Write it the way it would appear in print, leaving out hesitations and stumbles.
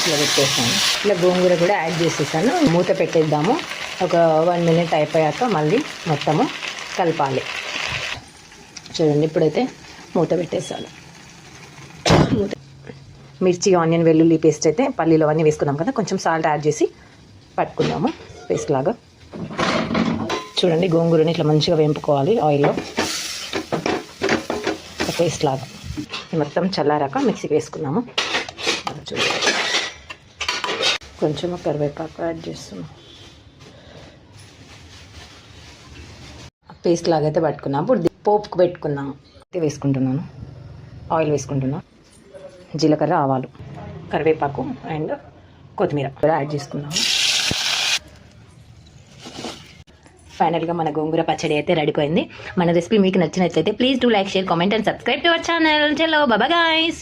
ఇలా పెట్టేసాను. ఇలా గోంగూర కూడా యాడ్ చేసేసాను. మూత పెట్టేద్దాము. ఒక 1 minute అయిపోయాక మళ్ళీ మొత్తము కలపాలి. చూడండి, ఇప్పుడైతే మూత పెట్టేసాను. మిర్చి, ఆనియన్, వెల్లుల్లి పేస్ట్ అయితే పల్లీలో అన్నీ వేసుకున్నాం కదా, కొంచెం సాల్ట్ యాడ్ చేసి పట్టుకుందాము పేస్ట్ లాగా. చూడండి, గోంగూరని ఇట్లా మంచిగా వేంపుకోవాలి ఆయిల్లో, పేస్ట్ లాగా. మొత్తం చల్లారాక మిక్సీకి వేసుకున్నాము. చూడండి, కొంచెం కరివేపాకు యాడ్ చేస్తున్నాం. పేస్ట్ లాగా అయితే పట్టుకున్నాము. ఇప్పుడు పోపుకు పెట్టుకున్నాము. వేసుకుంటున్నాను, ఆయిల్ వేసుకుంటున్నాను. జీలకర్ర, ఆవాలు, కరివేపాకు అండ్ కొత్తిమీర కూడా యాడ్ చేసుకున్నాము. ఫైనల్గా మన గోంగూర పచ్చడి అయితే రెడీపోయింది. మన రెసిపీ మీకు నచ్చినట్లయితే please do like, share, comment and subscribe to our channel. చలో బాయ్ గైస్.